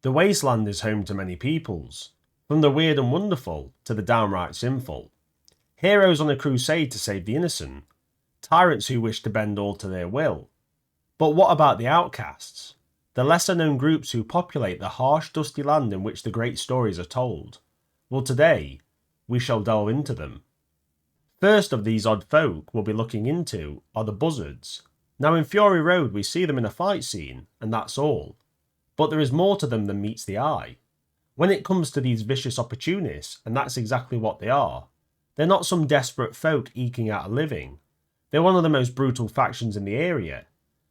The Wasteland is home to many peoples, from the weird and wonderful to the downright sinful. Heroes on a crusade to save the innocent, tyrants who wish to bend all to their will. But what about the outcasts? The lesser known groups who populate the harsh, dusty land in which the great stories are told. Well, today, we shall delve into them. First of these odd folk we'll be looking into are the Buzzards. Now in Fury Road we see them in a fight scene, and that's all. But there is more to them than meets the eye. When it comes to these vicious opportunists, and that's exactly what they are, they're not some desperate folk eking out a living. They're one of the most brutal factions in the area,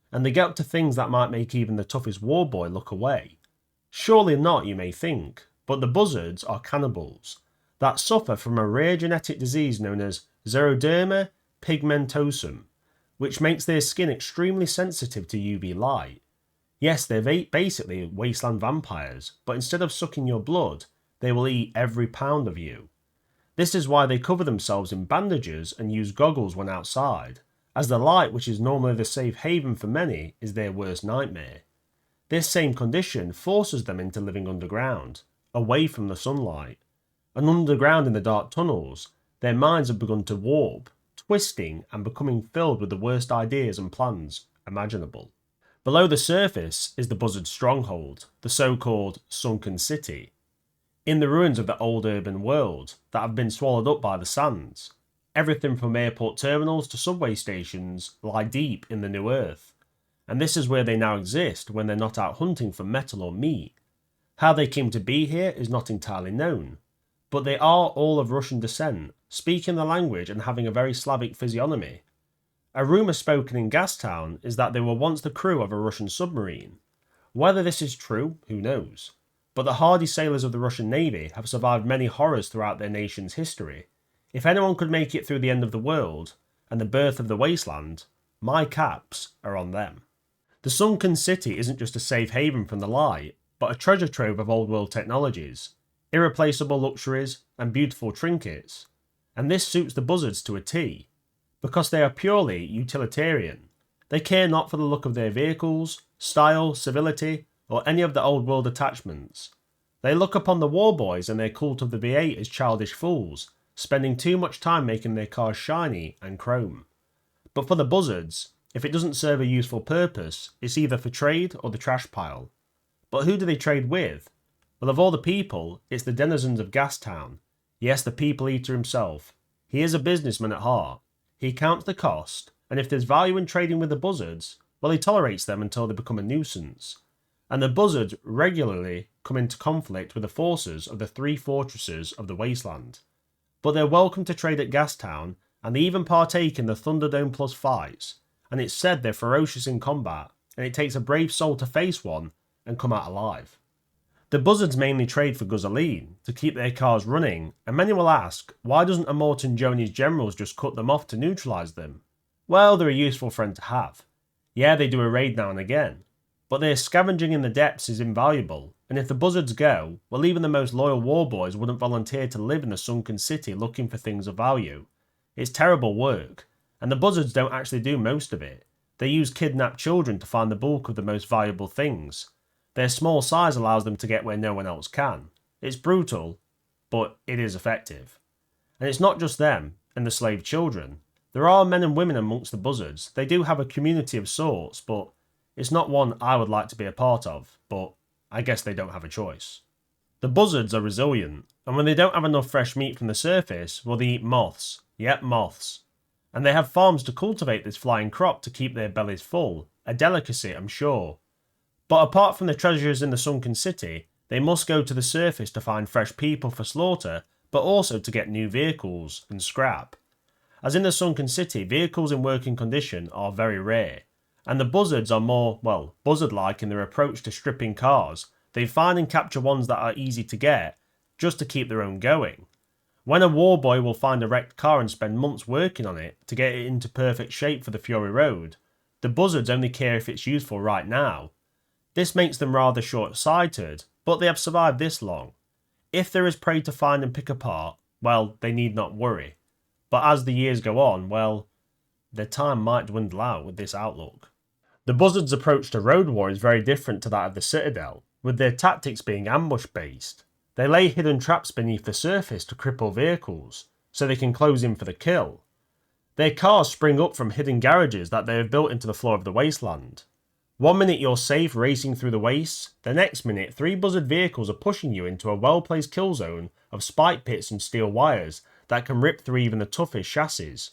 and they get up to things that might make even the toughest war boy look away. Surely not, you may think, but the Buzzards are cannibals that suffer from a rare genetic disease known as xeroderma pigmentosum, which makes their skin extremely sensitive to UV light. Yes, they're basically wasteland vampires, but instead of sucking your blood, they will eat every pound of you. This is why they cover themselves in bandages and use goggles when outside, as the light, which is normally the safe haven for many, is their worst nightmare. This same condition forces them into living underground, away from the sunlight. And underground in the dark tunnels, their minds have begun to warp, twisting and becoming filled with the worst ideas and plans imaginable. Below the surface is the Buzzard stronghold, the so-called sunken city, in the ruins of the old urban world that have been swallowed up by the sands. Everything from airport terminals to subway stations lie deep in the new earth, and this is where they now exist when they're not out hunting for metal or meat. How they came to be here is not entirely known, but they are all of Russian descent, speaking the language and having a very Slavic physiognomy. A rumour spoken in Gastown is that they were once the crew of a Russian submarine. Whether this is true, who knows? But the hardy sailors of the Russian Navy have survived many horrors throughout their nation's history. If anyone could make it through the end of the world and the birth of the Wasteland, my caps are on them. The sunken city isn't just a safe haven from the light, but a treasure trove of old world technologies, irreplaceable luxuries and beautiful trinkets. And this suits the Buzzards to a T, because they are purely utilitarian. They care not for the look of their vehicles, style, civility, or any of the old world attachments. They look upon the war boys and their cult of the V8 as childish fools, spending too much time making their cars shiny and chrome. But for the Buzzards, if it doesn't serve a useful purpose, it's either for trade or the trash pile. But who do they trade with? Well, of all the people, it's the denizens of Gastown. Yes, the people eater himself. He is a businessman at heart. He counts the cost, and if there's value in trading with the Buzzards, well, he tolerates them until they become a nuisance. And the Buzzards regularly come into conflict with the forces of the three fortresses of the Wasteland. But they're welcome to trade at Gastown, and they even partake in the Thunderdome Plus fights, and it's said they're ferocious in combat, and it takes a brave soul to face one and come out alive. The Buzzards mainly trade for gasoline to keep their cars running, and many will ask, why doesn't Immortan Joe and his generals just cut them off to neutralise them? Well, they're a useful friend to have. Yeah, they do a raid now and again, but their scavenging in the depths is invaluable, and if the Buzzards go, well, even the most loyal war boys wouldn't volunteer to live in a sunken city looking for things of value. It's terrible work, and the Buzzards don't actually do most of it. They use kidnapped children to find the bulk of the most valuable things. Their small size allows them to get where no one else can. It's brutal, but it is effective. And it's not just them and the slave children. There are men and women amongst the Buzzards. They do have a community of sorts, but it's not one I would like to be a part of, but I guess they don't have a choice. The Buzzards are resilient, and when they don't have enough fresh meat from the surface, well, they eat moths. Yep, moths. And they have farms to cultivate this flying crop to keep their bellies full. A delicacy, I'm sure. But apart from the treasures in the sunken city, they must go to the surface to find fresh people for slaughter, but also to get new vehicles and scrap. As in the sunken city, vehicles in working condition are very rare, and the Buzzards are more, well, Buzzard-like in their approach to stripping cars. They find and capture ones that are easy to get, just to keep their own going. When a war boy will find a wrecked car and spend months working on it to get it into perfect shape for the Fury Road, the Buzzards only care if it's useful right now. This makes them rather short-sighted, but they have survived this long. If there is prey to find and pick apart, well, they need not worry. But as the years go on, well, their time might dwindle out with this outlook. The Buzzards' approach to road war is very different to that of the Citadel, with their tactics being ambush-based. They lay hidden traps beneath the surface to cripple vehicles, so they can close in for the kill. Their cars spring up from hidden garages that they have built into the floor of the Wasteland. One minute you're safe racing through the wastes, the next minute 3 Buzzard vehicles are pushing you into a well-placed kill zone of spike pits and steel wires that can rip through even the toughest chassis.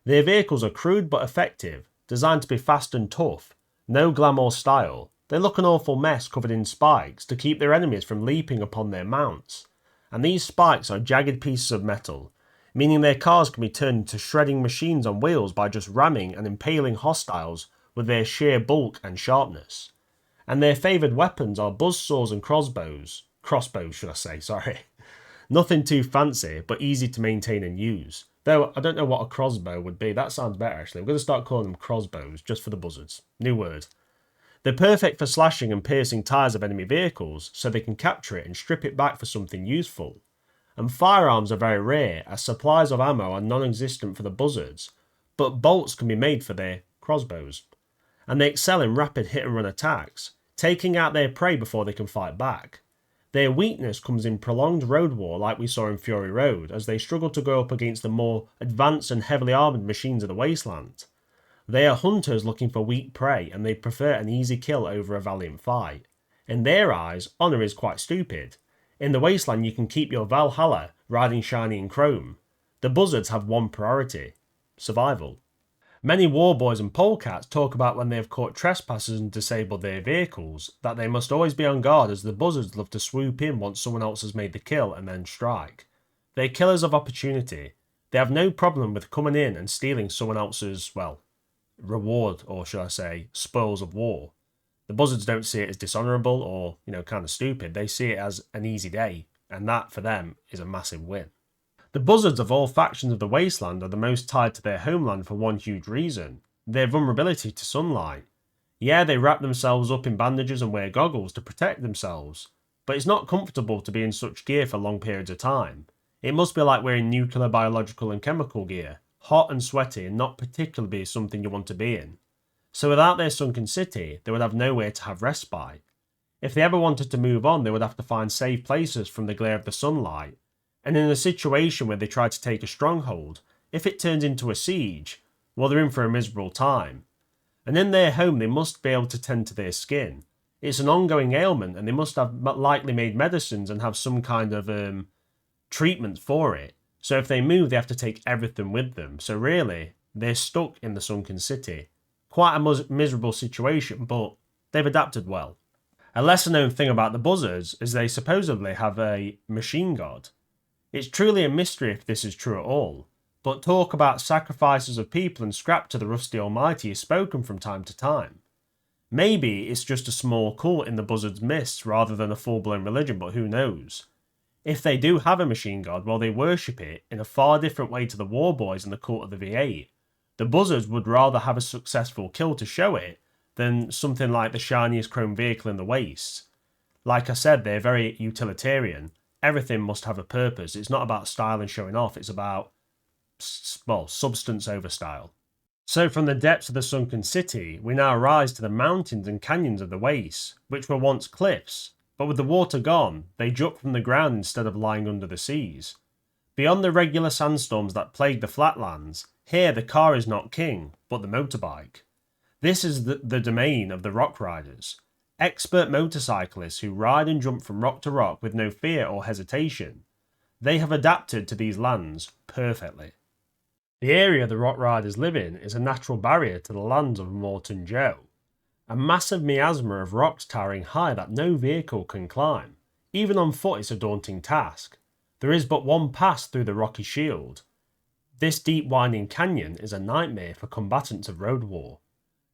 Their vehicles are crude but effective, designed to be fast and tough, no glam or style. They look an awful mess covered in spikes to keep their enemies from leaping upon their mounts, and these spikes are jagged pieces of metal, meaning their cars can be turned into shredding machines on wheels by just ramming and impaling hostiles with their sheer bulk and sharpness. And their favoured weapons are buzzsaws and crossbows, sorry. Nothing too fancy, but easy to maintain and use. Though I don't know what a crossbow would be. That sounds better actually. I'm going to start calling them crossbows just for the Buzzards. New word. They're perfect for slashing and piercing tyres of enemy vehicles, so they can capture it and strip it back for something useful. And firearms are very rare, as supplies of ammo are non-existent for the Buzzards, but bolts can be made for their crossbows. And they excel in rapid hit-and-run attacks, taking out their prey before they can fight back. Their weakness comes in prolonged road war like we saw in Fury Road, as they struggle to go up against the more advanced and heavily armoured machines of the Wasteland. They are hunters looking for weak prey, and they prefer an easy kill over a valiant fight. In their eyes, honour is quite stupid. In the Wasteland you can keep your Valhalla riding shiny and chrome. The Buzzards have one priority: survival. Many warboys and polecats talk about when they have caught trespassers and disabled their vehicles, that they must always be on guard as the Buzzards love to swoop in once someone else has made the kill and then strike. They're killers of opportunity. They have no problem with coming in and stealing someone else's, reward, or should I say, spoils of war. The Buzzards don't see it as dishonourable or, kind of stupid. They see it as an easy day, and that, for them, is a massive win. The Buzzards of all factions of the Wasteland are the most tied to their homeland for one huge reason: their vulnerability to sunlight. Yeah, they wrap themselves up in bandages and wear goggles to protect themselves, but it's not comfortable to be in such gear for long periods of time. It must be like wearing nuclear, biological and chemical gear, hot and sweaty, and not particularly something you want to be in. So without their sunken city, they would have nowhere to have respite. If they ever wanted to move on, they would have to find safe places from the glare of the sunlight. And in a situation where they try to take a stronghold, if it turns into a siege, well, they're in for a miserable time. And in their home they must be able to tend to their skin. It's an ongoing ailment, and they must have likely made medicines and have some kind of treatment for it. So if they move, they have to take everything with them. So really, they're stuck in the sunken city. Quite a miserable situation, but they've adapted well. A lesser known thing about the Buzzards is they supposedly have a machine god. It's truly a mystery if this is true at all, but talk about sacrifices of people and scrap to the rusty almighty is spoken from time to time. Maybe it's just a small cult in the Buzzards' midst rather than a full-blown religion, but who knows? If they do have a machine god, well, they worship it in a far different way to the Warboys and the cult of the V8. The Buzzards would rather have a successful kill to show it than something like the shiniest chrome vehicle in the wastes. Like I said, they're very utilitarian. Everything must have a purpose. It's not about style and showing off. It's about, substance over style. So from the depths of the sunken city, we now rise to the mountains and canyons of the wastes, which were once cliffs, but with the water gone, they jut from the ground instead of lying under the seas. Beyond the regular sandstorms that plague the flatlands, here the car is not king, but the motorbike. This is the domain of the rock riders. Expert motorcyclists who ride and jump from rock to rock with no fear or hesitation. They have adapted to these lands perfectly. The area the rock riders live in is a natural barrier to the lands of Immortan Joe. A massive miasma of rocks towering high that no vehicle can climb. Even on foot it's a daunting task. There is but one pass through the rocky shield. This deep winding canyon is a nightmare for combatants of road war.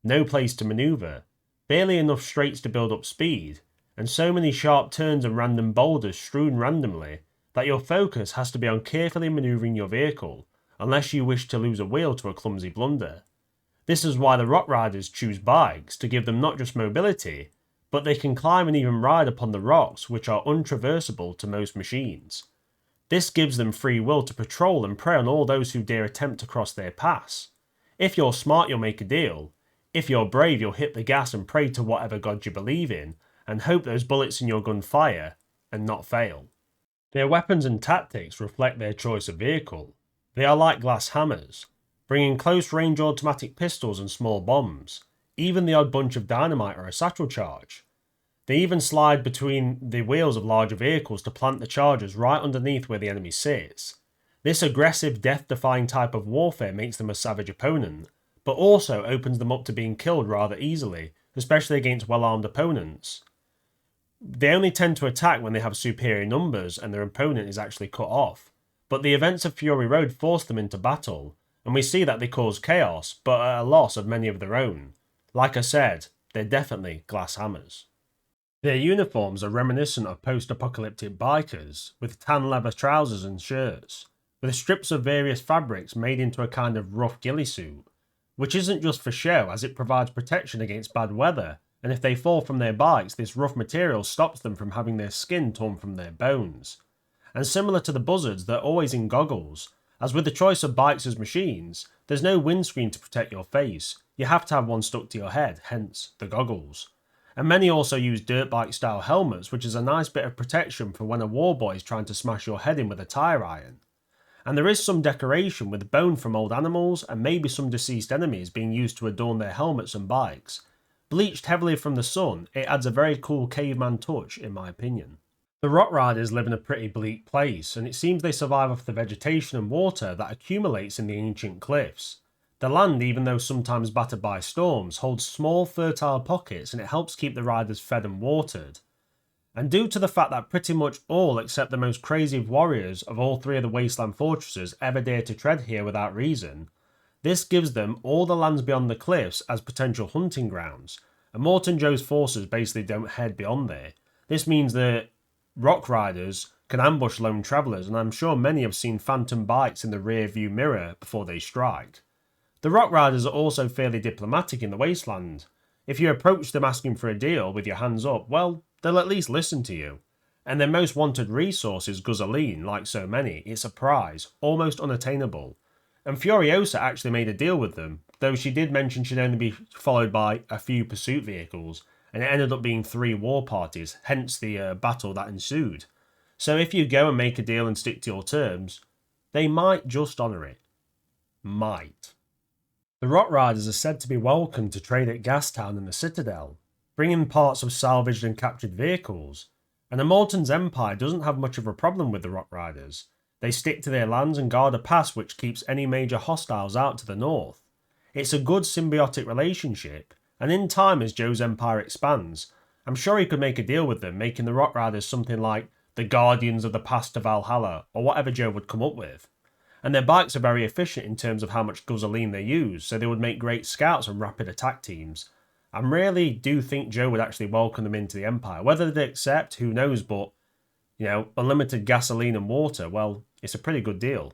No place to manoeuvre, barely enough straights to build up speed, and so many sharp turns and random boulders strewn randomly that your focus has to be on carefully manoeuvring your vehicle, unless you wish to lose a wheel to a clumsy blunder. This is why the rock riders choose bikes, to give them not just mobility, but they can climb and even ride upon the rocks which are untraversable to most machines. This gives them free will to patrol and prey on all those who dare attempt to cross their paths. If you're smart, you'll make a deal. If you're brave, you'll hit the gas and pray to whatever god you believe in, and hope those bullets in your gun fire and not fail. Their weapons and tactics reflect their choice of vehicle. They are like glass hammers, bringing close-range automatic pistols and small bombs, even the odd bunch of dynamite or a satchel charge. They even slide between the wheels of larger vehicles to plant the charges right underneath where the enemy sits. This aggressive, death-defying type of warfare makes them a savage opponent, but also opens them up to being killed rather easily, especially against well-armed opponents. They only tend to attack when they have superior numbers and their opponent is actually cut off, but the events of Fury Road force them into battle, and we see that they cause chaos, but at a loss of many of their own. Like I said, they're definitely glass hammers. Their uniforms are reminiscent of post-apocalyptic bikers, with tan leather trousers and shirts, with strips of various fabrics made into a kind of rough ghillie suit, which isn't just for show as it provides protection against bad weather, and if they fall from their bikes, this rough material stops them from having their skin torn from their bones. And similar to the Buzzards, they're always in goggles, as with the choice of bikes as machines, there's no windscreen to protect your face, you have to have one stuck to your head, hence the goggles. And many also use dirt bike style helmets, which is a nice bit of protection for when a war boy is trying to smash your head in with a tire iron. And there is some decoration with bone from old animals and maybe some deceased enemies being used to adorn their helmets and bikes. Bleached heavily from the sun, it adds a very cool caveman touch in my opinion. The Rock Riders live in a pretty bleak place, and it seems they survive off the vegetation and water that accumulates in the ancient cliffs. The land, even though sometimes battered by storms, holds small fertile pockets and it helps keep the riders fed and watered. And due to the fact that pretty much all except the most crazy warriors of all three of the Wasteland fortresses ever dare to tread here without reason, this gives them all the lands beyond the cliffs as potential hunting grounds, and Immortan Joe's forces basically don't head beyond there. This means that Rock Riders can ambush lone travellers, and I'm sure many have seen phantom bikes in the rear view mirror before they strike. The Rock Riders are also fairly diplomatic in the Wasteland. If you approach them asking for a deal with your hands up, well, they'll at least listen to you. And their most wanted resource is gasoline, like so many. It's a prize, almost unattainable. And Furiosa actually made a deal with them, though she did mention she'd only be followed by a few pursuit vehicles, and it ended up being 3 war parties, hence the battle that ensued. So if you go and make a deal and stick to your terms, they might just honour it. Might. The Rock Riders are said to be welcome to trade at Gastown and the Citadel, bringing parts of salvaged and captured vehicles, and Immortan's empire doesn't have much of a problem with the Rock Riders. They stick to their lands and guard a pass which keeps any major hostiles out to the north. It's a good symbiotic relationship, and in time as Joe's empire expands, I'm sure he could make a deal with them, making the Rock Riders something like the Guardians of the Path to Valhalla, or whatever Joe would come up with. And their bikes are very efficient in terms of how much gasoline they use, so they would make great scouts and rapid attack teams. I really do think Joe would actually welcome them into the Empire. Whether they accept, who knows, but, unlimited gasoline and water, well, it's a pretty good deal.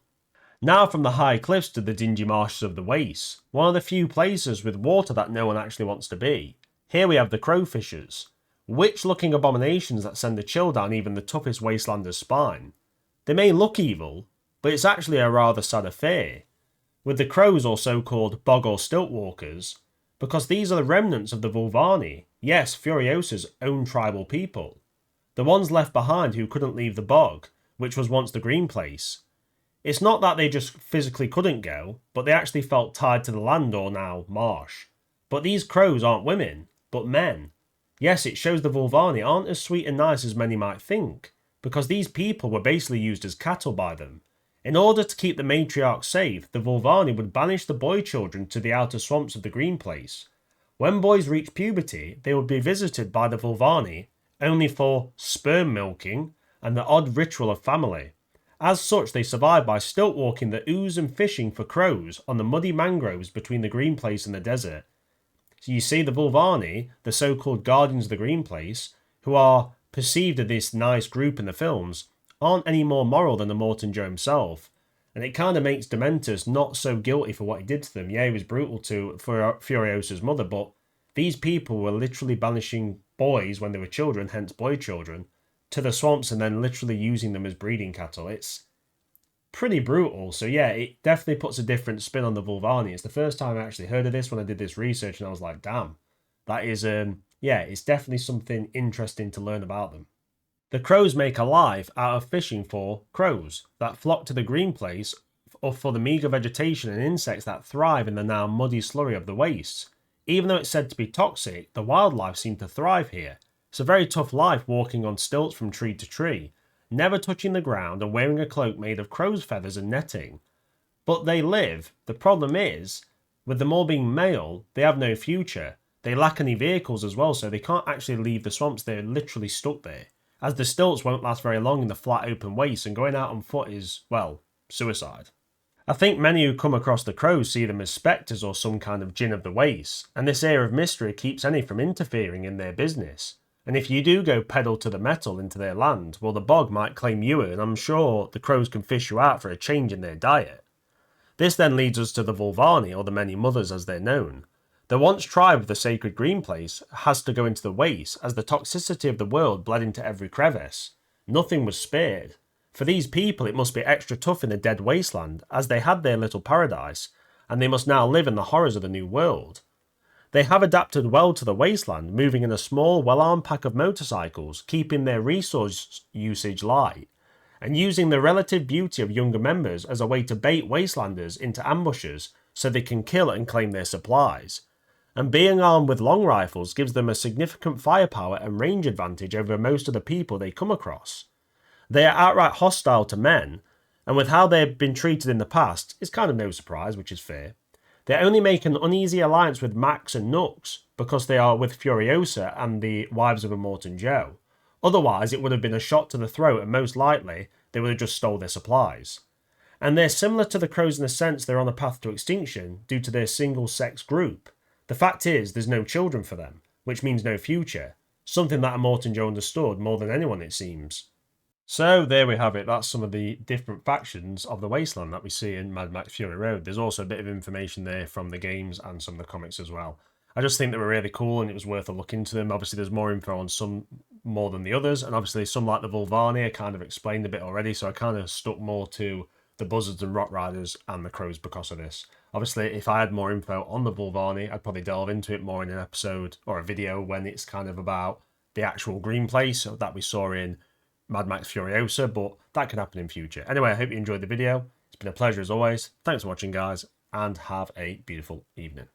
Now from the high cliffs to the dingy marshes of the Waste, one of the few places with water that no one actually wants to be. Here we have the crowfishers, witch-looking abominations that send a chill down even the toughest wastelander's spine. They may look evil, but it's actually a rather sad affair, with the crows or so-called bog or stilt walkers, because these are the remnants of the Vulvani, yes, Furiosa's own tribal people. The ones left behind who couldn't leave the bog, which was once the green place. It's not that they just physically couldn't go, but they actually felt tied to the land or now marsh. But these crows aren't women, but men. Yes, it shows the Vulvani aren't as sweet and nice as many might think, because these people were basically used as cattle by them. In order to keep the matriarch safe, the Vulvani would banish the boy children to the outer swamps of the green place. When boys reached puberty, they would be visited by the Vulvani, only for sperm milking and the odd ritual of family. As such, they survived by stilt walking the ooze and fishing for crows on the muddy mangroves between the green place and the desert. So you see the Vulvani, the so-called guardians of the green place, who are perceived as this nice group in the films, aren't any more moral than Immortan Joe himself, and it kind of makes Dementus not so guilty for what he did to them. Yeah, he was brutal to Furiosa's mother, but these people were literally banishing boys when they were children, hence boy children, to the swamps and then literally using them as breeding cattle. It's pretty brutal, so yeah, it definitely puts a different spin on the Vulvani. It's the first time I actually heard of this when I did this research, and I was like, damn, that is yeah, it's definitely something interesting to learn about them. The crows make a life out of fishing for crows that flock to the green place or for the meagre vegetation and insects that thrive in the now muddy slurry of the wastes. Even though it's said to be toxic, the wildlife seem to thrive here. It's a very tough life walking on stilts from tree to tree, never touching the ground and wearing a cloak made of crow's feathers and netting. But they live. The problem is, with them all being male, they have no future. They lack any vehicles as well, so they can't actually leave the swamps. They're literally stuck there, as the stilts won't last very long in the flat open waste, and going out on foot is, well, suicide. I think many who come across the crows see them as spectres or some kind of djinn of the waste, and this air of mystery keeps any from interfering in their business. And if you do go pedal to the metal into their land, well, the bog might claim you, and I'm sure the crows can fish you out for a change in their diet. This then leads us to the Vulvani, or the many mothers as they're known. The once tribe of the sacred green place has to go into the waste, as the toxicity of the world bled into every crevice. Nothing was spared. For these people it must be extra tough in the dead wasteland, as they had their little paradise, and they must now live in the horrors of the new world. They have adapted well to the wasteland, moving in a small, well-armed pack of motorcycles, keeping their resource usage light, and using the relative beauty of younger members as a way to bait wastelanders into ambushes so they can kill and claim their supplies. And being armed with long rifles gives them a significant firepower and range advantage over most of the people they come across. They are outright hostile to men, and with how they've been treated in the past, it's kind of no surprise, which is fair. They only make an uneasy alliance with Max and Nux because they are with Furiosa and the wives of Immortan Joe. Otherwise, it would have been a shot to the throat, and most likely, they would have just stole their supplies. And they're similar to the crows in the sense they're on a path to extinction due to their single-sex group. The fact is, there's no children for them, which means no future. Something that Immortan Joe understood more than anyone, it seems. So there we have it. That's some of the different factions of the Wasteland that we see in Mad Max Fury Road. There's also a bit of information there from the games and some of the comics as well. I just think they were really cool and it was worth a look into them. Obviously, there's more info on some more than the others, and obviously some like the Vulvani I kind of explained a bit already, so I kind of stuck more to the Buzzards and Rock Riders and the Crows because of this. Obviously, if I had more info on the Vulvani, I'd probably delve into it more in an episode or a video when it's kind of about the actual green place that we saw in Mad Max Furiosa, but that could happen in future. Anyway, I hope you enjoyed the video. It's been a pleasure as always. Thanks for watching, guys, and have a beautiful evening.